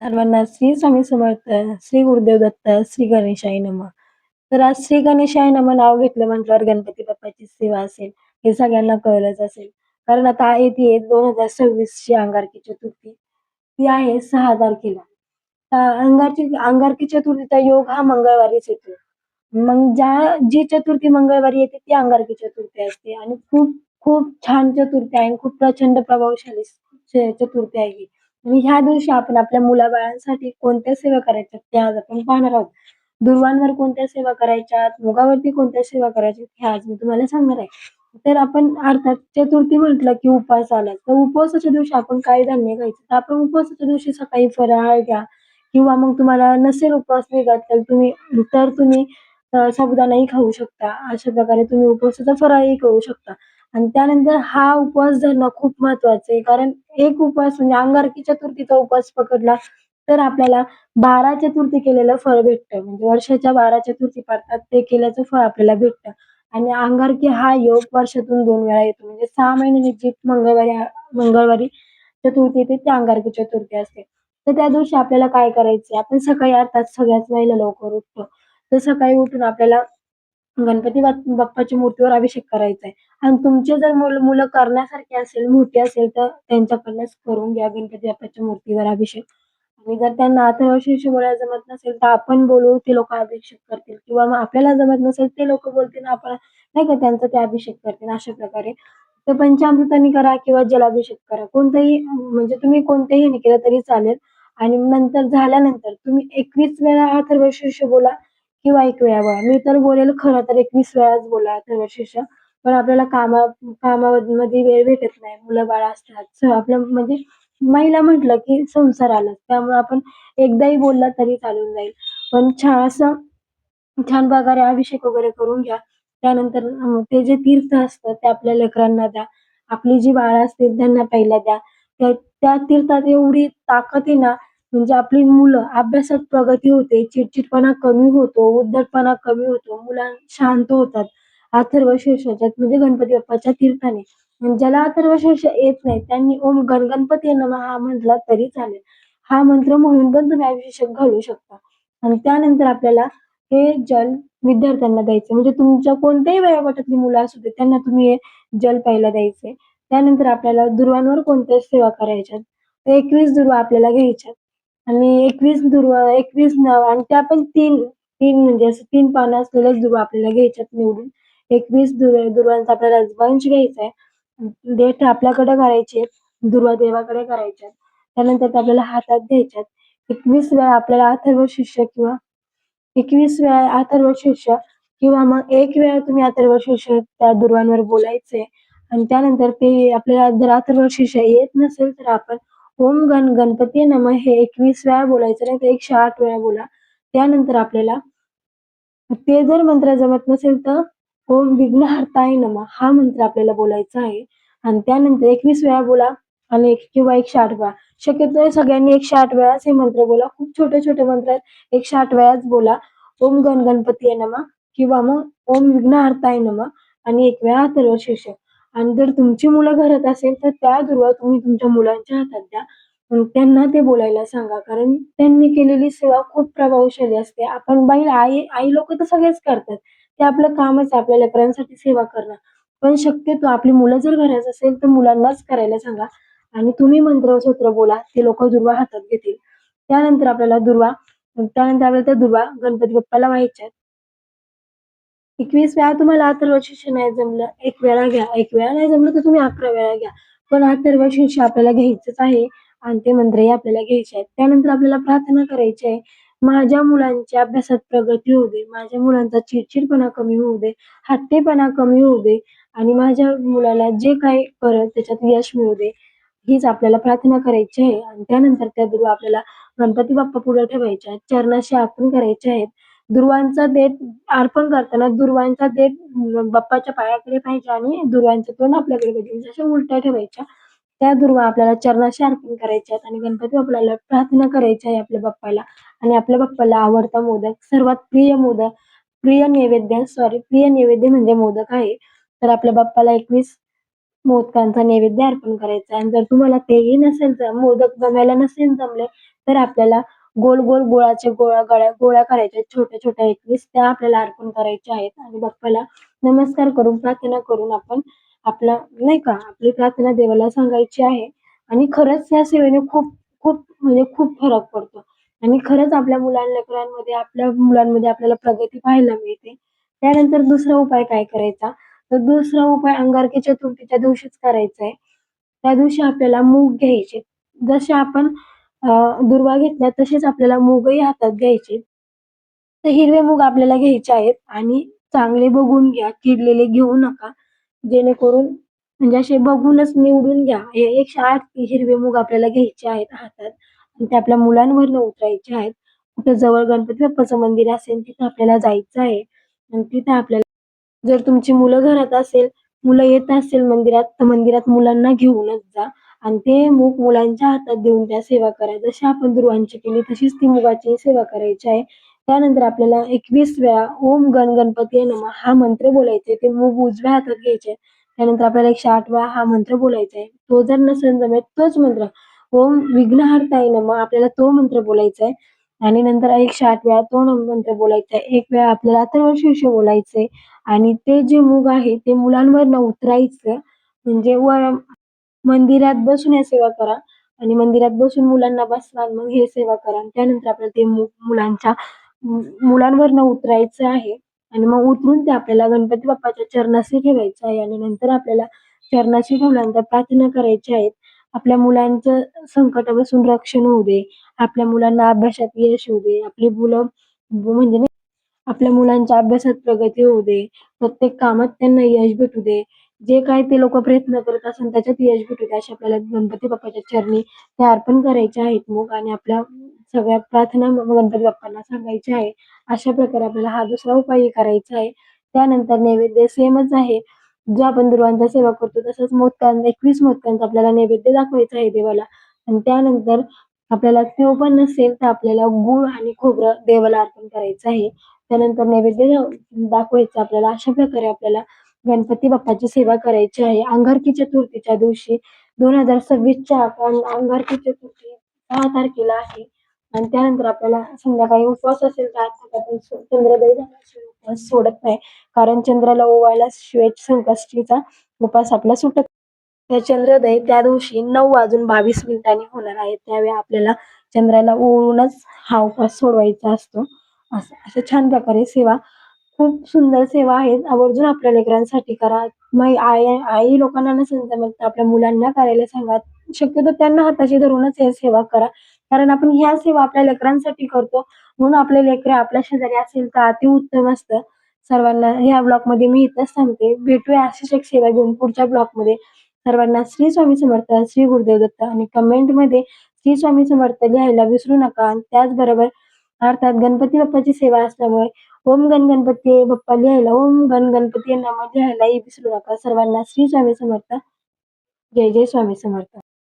सर्वांना श्री स्वामी समर्थ, श्री गुरुदेव दत्त, श्री गणेशाय नमः. तर आज श्री गणेशाय नमः नाव घेतलं म्हटल्यावर गणपती बाप्पाची सेवा असेल, हे सगळ्यांना कळलंच असेल. कारण आता येते 2026 ची अंगारकी चतुर्थी. ती आहे 6 तारखेला. अंगारकी चतुर्थीचा योग हा मंगळवारीच येतो. मग जी चतुर्थी मंगळवारी येते ती अंगारकी चतुर्थी असते आणि खूप खूप छान चतुर्थी आहे आणि खूप प्रचंड प्रभावशाली चतुर्थी आहे ही. आणि ह्या दिवशी आपण आपल्या मुलाबाळांसाठी कोणत्या सेवा करायच्या ते आज आपण पाहणार आहोत. दुर्वांवर कोणत्या सेवा करायच्यात, मुगावरती कोणत्या सेवा करायच्यात हे आज मी तुम्हाला सांगणार आहे. तर आपण अर्थात चतुर्थी म्हटलं की उपवास आला. तर उपवासाच्या दिवशी आपण काय धान्य खायचं? तर आपण उपवासाच्या दिवशी सकाळी फराळ घ्या किंवा मग तुम्हाला नसेल उपवास निघत तर तुम्ही साबुदाणाही खाऊ शकता. अशा प्रकारे तुम्ही उपवासाचा फराळही करू शकता. आणि त्यानंतर हा उपवास धरणं खूप महत्वाचं आहे. कारण एक उपवास म्हणजे अंगारकी चतुर्थीचा उपवास पकडला तर आपल्याला 12 चतुर्थी केलेलं फळ भेटतं. म्हणजे वर्षाच्या 12 चतुर्थी पडतात ते केल्याचं फळ आपल्याला भेटतं. आणि अंगारकी हा योग वर्षातून 2 वेळा येतो. म्हणजे 6 महिन्यांनी जी मंगळवारी चतुर्थी येते ती अंगारकी चतुर्थी असते. तर त्या दिवशी आपल्याला काय करायचंय? आपण सकाळी अर्थात सगळ्याच महिला लवकर उठतो. तर सकाळी उठून आपल्याला बाप्पाच्या मूर्तीवर अभिषेक करायचा आहे. आणि तुमचे जर मुलं करण्यासारखी असेल, मोठी असेल तर त्यांच्याकडनंच करून घ्या गणपती बाप्पाच्या मूर्तीवर अभिषेक. आणि जर त्यांना अथर्वशीर्ष बोलायला जमत नसेल, तर आपण बोलू ते लोकं अभिषेक करतील किंवा मग आपल्याला जमत नसेल ते लोकं बोलतील आपण नाही का त्यांचा ते अभिषेक करतील अशा प्रकारे. तर पंचामृताने करा किंवा जलाभिषेक करा. कोणतंही म्हणजे तुम्ही कोणत्याही ह्याने केलं तरी चालेल. आणि नंतर झाल्यानंतर तुम्ही 21 वेळा अथर्वशीर्ष बोला किंवा 1 वेळा बोला. मी तर बोलेल खरं तर 21 वेळाच बोला अथर्वशीर्ष. पण आपल्याला कामामध्ये वेळ भेटत नाही. मुलं-बाळं असतात. आपलं म्हणजे महिला म्हटलं की संसार आलाच. त्यामुळे आपण एकदाही बोलला तरी चालून जाईल. पण असं छान प्रकारे अभिषेक वगैरे करून घ्या. त्यानंतर ते जे तीर्थ असतं ते आपल्या लेकरांना द्या. आपली जी बाळं असतील त्यांना प्यायला द्या. त्या त्या तीर्थात एवढी ताकद आहे ना, म्हणजे आपली मुलं अभ्यासात प्रगती होते, चिडचिडपणा कमी होतो, उद्धटपणा कमी होतो, मुलं शांत होतात. अथर्वशीर्षाच्यात म्हणजे गणपती बाप्पाच्या तीर्थाने. आणि ज्याला अथर्वशीर्ष येत नाही त्यांनी ओम गणपती नमः हा म्हटला तरी चालेल. हा मंत्र म्हणून पण तुम्ही अभिषेक घालू शकता. आणि त्यानंतर आपल्याला हे जल विद्यार्थ्यांना द्यायचं. म्हणजे तुमच्या कोणत्याही वयोगटातली मुलं असू दे, त्यांना तुम्ही हे जल प्यायला द्यायचंय. त्यानंतर आपल्याला दुर्वांवर कोणत्या सेवा करायच्यात. तर 21 दुर्वा आपल्याला घ्यायच्यात आणि 21 दुर्वा 21 आणि त्या पण 3 म्हणजे असं 3 पानं असलेल्याच दुर्वा आपल्याला घ्यायच्यात निवडून. 21 दुर्वांचा आपल्याला वंश घ्यायचा आहे. देठ आपल्याकडे करायचे, दुर्वा देवाकडे करायच्यात. त्यानंतर त्या आपल्याला हातात घ्यायच्यात. 21 वेळा आपल्याला अथर्वशीर्ष किंवा 21 वेळा अथर्वशीर्ष किंवा मग 1 वेळा तुम्ही अथर्वशीर्ष त्या दुर्वांवर बोलायचंय आणि त्यानंतर ते आपल्याला जर अथर्वशीर्ष येत नसेल, तर आपण ओम गणपती नमः हे 21 वेळा बोलायचं, नाहीतर 108 वेळा बोला. त्यानंतर आपल्याला ते जर मंत्र जमत नसेल, तर ओम विघ्नहर्ताय नमः हा मंत्र आपल्याला बोलायचा आहे आणि त्यानंतर 21 वेळा बोला आणि किंवा 108 वेळा. शक्यतो सगळ्यांनी 108 वेळाच हे मंत्र बोला. खूप छोटे-छोटे मंत्र आहेत. 108 वेळाच बोला. ओम गणपतीये नमः किंवा मग ओम विघ्नहर्ताय नमः आणि 1 वेळा अथर्वशीर्ष. आणि जर तुमची मुलं घरात असेल, तर त्या दुर्वा तुम्ही तुमच्या मुलांच्या हातात द्या. त्यांना ते बोलायला सांगा. कारण त्यांनी केलेली सेवा खूप प्रभावशाली असते. आपण आई आई लोकं तर सगळेच करतात. ते आपलं कामच आहे आपल्या लेकरांसाठी सेवा करणं. पण शक्यतो आपली मुलं जर घरात असेल, तर मुलांनाच करायला सांगा आणि तुम्ही मंत्र बोला. ते लोकं दुर्वा हातात घेतील. त्यानंतर आपल्याला त्या दुर्वा गणपती बाप्पाला व्हायच्यात. 21 वेळा तुम्हाला अथर्वशीर्ष नाही जमलं, 1 वेळा घ्या. 1 वेळा नाही जमलं तर तुम्ही 11 वेळा घ्या. पण अथर्वशीर्ष आपल्याला घ्यायचंच आहे आणि ते मंत्रही आपल्याला घ्यायचे आहेत. त्यानंतर आपल्याला प्रार्थना करायची आहे. माझ्या मुलांच्या अभ्यासात प्रगती होऊ दे. माझ्या मुलांचा चिडचिडपणा कमी होऊ दे. हट्टीपणा कमी होऊ दे आणि माझ्या मुलाला जे काही करेल त्याच्यात यश मिळू दे. हीच आपल्याला प्रार्थना करायची आहे आणि त्यानंतर त्या दुर्वा आपल्याला गणपती बाप्पा पुढे ठेवायच्या आहेत. चरणाशी अर्पण करायचे आहेत. दुर्वांचा देठ अर्पण करताना दुर्वांचा देठ बाप्पाच्या पायाकडे पाहिजे आणि दुर्वांचं तोंड आपल्याकडे पाहिजे. म्हणजे अशा उलट्या ठेवायच्या. त्या दुर्वा आपल्याला चरणाशी अर्पण करायच्या आहेत आणि गणपती बाप्पाला प्रार्थना करायची आहे आपल्या बाप्पाला आणि आपल्या बाप्पाला आवडता मोदक, सर्वात प्रिय नैवेद्य म्हणजे मोदक आहे. तर आपल्या बाप्पाला 21 मोदकांचा नैवेद्य अर्पण करायचा आणि जर तुम्हाला तेही नसेल मोदक बनवायला नसेल जमले, तर आपल्याला गोल-गोल गुळाच्या गोळ्या करायच्या छोट्या-छोट्या 21 त्या आपल्याला अर्पण करायच्या आहेत आणि बाप्पाला नमस्कार करून, प्रार्थना करून आपण आपला नाही का, आपली प्रार्थना देवाला सांगायची आहे आणि खरंच या सेवेने खूप खूप म्हणजे खूप फरक पडतो आणि खरंच आपल्या आपल्या मुलांमध्ये आपल्याला प्रगती पाहायला मिळते. त्यानंतर दुसरा उपाय काय करायचा? तर दुसरा उपाय अंगारकी चतुर्थीच्या दिवशीच करायचा आहे. त्या दिवशी आपल्याला मूग घ्यायचे. जसे आपण दुर्वा घेतला तसेच आपल्याला मूगही हातात घ्यायचे. तर हिरवे मूग आपल्याला घ्यायचे आहेत आणि चांगले बघून घ्या, किडलेले घेऊ नका. जेणेकरून म्हणजे असे बघूनच निवडून घ्या. हे 108 हिरवे मूग आपल्याला घ्यायचे आहेत हातात आणि ते आपल्या मुलांवरनं उतरायचे आहेत. कुठे जवळ गणपती बाप्पाचं मंदिर असेल तिथं आपल्याला जायचं आहे आणि तिथं आपल्याला जर तुमची मुलं घरात असेल, मुलं येत असेल मंदिरात, तर मंदिरात मुलांना घेऊनच जा आणि ते मूग मुलांच्या हातात देऊन त्या सेवा करा. जशी आपण दुर्वांची केली तशीच ती मुगाची सेवा करायची आहे. त्यानंतर आपल्याला 21 वेळा ओम गण गणपतीये नमः हा मंत्र बोलायचा आहे. ते मूग उजव्या हातात घ्यायचे. त्यानंतर आपल्याला 108 वेळा हा मंत्र बोलायचा आहे. तो जर नसेल जमत तोच मंत्र ओम विघ्नहर्ताय नमः आपल्याला तो मंत्र बोलायचा आहे आणि नंतर 108 वेळा तो मंत्र बोलायचा आहे. 1 वेळा आपल्याला अथर्वशीर्ष बोलायचंय आणि ते जे मूग आहे ते मुलांवरनं उतरायचं म्हणजे मंदिरात बसून हे सेवा करा आणि मंदिरात बसून मुलांना बसवा आणि मग हे सेवा करा आणि त्यानंतर आपल्याला ते मुलांच्या मुलांवरनं उतरायचं आहे आणि मग उतरून ते आपल्याला गणपती बाप्पाच्या चरणाशी ठेवायचं आहे आणि नंतर आपल्याला चरणाशी ठेवल्यानंतर प्रार्थना करायची आहे. आपल्या मुलांचं संकटापासून रक्षण होऊ दे. आपल्या मुलांना अभ्यासात यश येऊ दे. आपली मुलं म्हणजे नाही आपल्या मुलांच्या अभ्यासात प्रगती होऊ दे. प्रत्येक कामात त्यांना यश भेटू दे. जे काही ते लोकं प्रयत्न करत असेल त्याच्यात यश भेटू दे. अशी आपल्याला गणपती बाप्पाच्या चरणी ते अर्पण करायचे आहेत मूग आणि आपल्या सगळ्या प्रार्थना गणपती बाप्पांना सांगायच्या आहे. अशा प्रकारे आपल्याला हा दुसरा उपायही करायचा आहे. त्यानंतर नैवेद्य सेमच आहे. जो आपण दुर्वांचा सेवा करतो तसंच 21 मोदकांचा आपल्याला नैवेद्य दाखवायचा आहे देवाला आणि त्यानंतर आपल्याला तो पण नसेल तर आपल्याला गूळ आणि खोबरं देवाला अर्पण करायचं आहे. त्यानंतर नैवेद्य दाखवायचं आपल्याला. अशा प्रकारे आपल्याला गणपती बाप्पाची सेवा करायची आहे. अंगारकी चतुर्थीच्या दिवशी 2026च्या अंगारकी चतुर्थी 6 तारखेला आहे आणि त्यानंतर आपल्याला संध्याकाळी उपवास असेल तर आज आपण चंद्रोदय झाल्याशिवाय उपवास सोडत नाही. कारण चंद्राला ओवाळल्याशिवाय संकष्टीचा उपवास आपला सुटत तर चंद्रोदय त्या दिवशी 9:22 होणार आहे. त्यावेळी आपल्याला चंद्राला ओवाळूनच हा उपवास सोडवायचा असतो. असं असं छान प्रकारे सेवा खूप सुंदर सेवा आहे. आवर्जून आपल्या लेकरांसाठी करा. मग आई लोकांना नसेल जमत तर आपल्या मुलांना करायला सांगा. शक्यतो त्यांना हाताशी धरूनच हे सेवा करा. कारण आपण ह्या सेवा आपल्या लेकरांसाठी करतो. म्हणून आपले लेकरं आपल्या शेजारी असेल तर अतिउत्तम असतं. सर्वांना ह्या ब्लॉगमध्ये मी इथंच थांबते. भेटूया अशीच एक सेवा घेऊन पुढच्या ब्लॉगमध्ये. सर्वांना श्री स्वामी समर्थ, श्री गुरुदेव दत्त आणि कमेंटमध्ये श्री स्वामी समर्थ लिहायला विसरू नका आणि त्याचबरोबर अर्थात गणपती बाप्पाची सेवा असल्यामुळे ओम गण गणपती बाप्पा लिहायला ओम गण गणपती नमः लिहायलाही विसरू नका. सर्वांना श्री स्वामी समर्थ. जय जय स्वामी समर्थ.